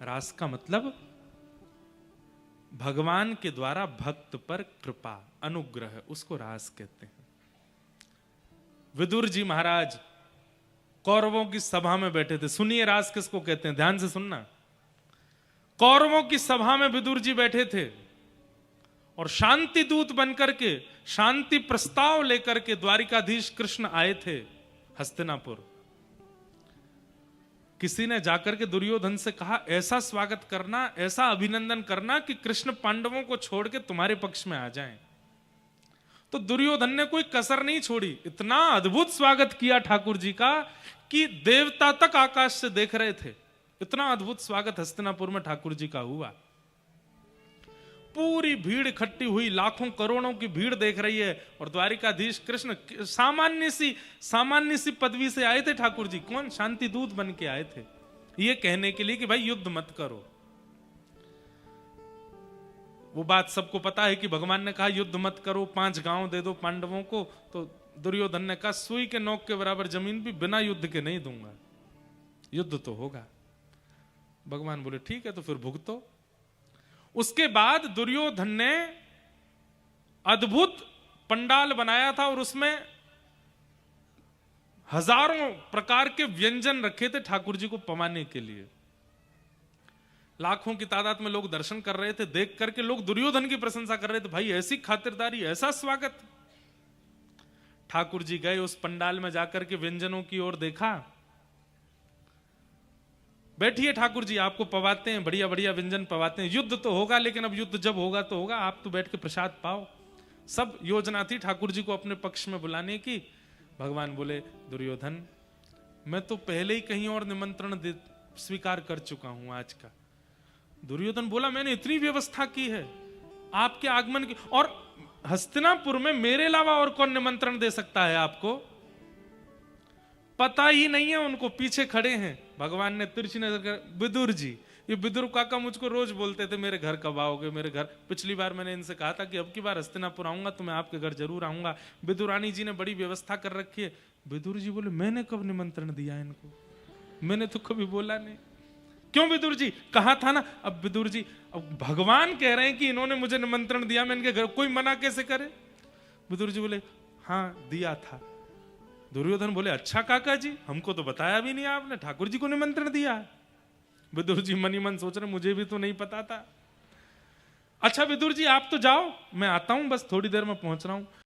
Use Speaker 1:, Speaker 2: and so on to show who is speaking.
Speaker 1: रास का मतलब भगवान के द्वारा भक्त पर कृपा, अनुग्रह, उसको रास कहते हैं। विदुर जी महाराज कौरवों की सभा में बैठे थे। सुनिए रास किसको कहते हैं, ध्यान से सुनना। कौरवों की सभा में विदुर जी बैठे थे और शांति दूत बनकर के, शांति प्रस्ताव लेकर के द्वारिकाधीश कृष्ण आए थे हस्तिनापुर। किसी ने जाकर के दुर्योधन से कहा, ऐसा स्वागत करना, ऐसा अभिनंदन करना कि कृष्ण पांडवों को छोड़ के तुम्हारे पक्ष में आ जाएं। तो दुर्योधन ने कोई कसर नहीं छोड़ी, इतना अद्भुत स्वागत किया ठाकुर जी का कि देवता तक आकाश से देख रहे थे। इतना अद्भुत स्वागत हस्तिनापुर में ठाकुर जी का हुआ। पूरी भीड़ इकट्ठी हुई, लाखों करोड़ों की भीड़ देख रही है। और द्वारिकाधीश कृष्ण सामान्य सी पदवी से आए थे ठाकुर जी। कौन? शांति दूत बन के आए थे, ये कहने के लिए कि भाई युद्ध मत करो। वो बात सबको पता है कि भगवान ने कहा युद्ध मत करो, 5 गांव दे दो पांडवों को। तो दुर्योधन ने कहा सुई के नोक के बराबर जमीन भी बिना युद्ध के नहीं दूंगा, युद्ध तो होगा। भगवान बोले ठीक है, तो फिर भुगतो। उसके बाद दुर्योधन ने अद्भुत पंडाल बनाया था और उसमें हजारों प्रकार के व्यंजन रखे थे ठाकुर जी को पवाने के लिए। लाखों की तादाद में लोग दर्शन कर रहे थे। देख करके लोग दुर्योधन की प्रशंसा कर रहे थे, भाई ऐसी खातिरदारी, ऐसा स्वागत। ठाकुर जी गए उस पंडाल में जाकर के व्यंजनों की ओर देखा। बैठिए ठाकुर जी, आपको पवाते हैं, बढ़िया बढ़िया व्यंजन पवाते हैं। युद्ध तो होगा, लेकिन अब युद्ध जब होगा तो होगा, आप तो बैठ के प्रसाद पाओ। सब योजना थी ठाकुर जी को अपने पक्ष में बुलाने की। भगवान बोले दुर्योधन, मैं तो पहले ही कहीं और निमंत्रण स्वीकार कर चुका हूं आज का। दुर्योधन बोला मैंने इतनी व्यवस्था की है आपके आगमन की, और हस्तिनापुर में मेरे अलावा और कौन निमंत्रण दे सकता है आपको? पता ही नहीं है उनको, पीछे खड़े हैं। भगवान ने तिरछी नजर कर, विदुर जी, ये विदुर काका मुझको रोज बोलते थे मेरे घर कब आओगे, मेरे घर। पिछली बार मैंने इनसे कहा था कि अब की बार हस्तिनापुर आऊंगा तो मैं आपके घर जरूर आऊंगा। विदुरानी जी ने बड़ी व्यवस्था कर रखी है। विदुर जी बोले मैंने कब निमंत्रण दिया इनको, मैंने तो कभी बोला नहीं। क्यों विदुर जी? कहा था ना। अब विदुर जी, अब भगवान कह रहे हैं कि इन्होंने मुझे निमंत्रण दिया, मैं इनके घर, कोई मना कैसे करे? विदुर जी बोले हाँ दिया था। दुर्योधन बोले अच्छा काका जी, हमको तो बताया भी नहीं आपने, ठाकुर जी को निमंत्रण दिया है। विदुर जी मन ही मन सोच रहे मुझे भी तो नहीं पता था। अच्छा विदुर जी आप तो जाओ, मैं आता हूं, बस थोड़ी देर में पहुंच रहा हूं।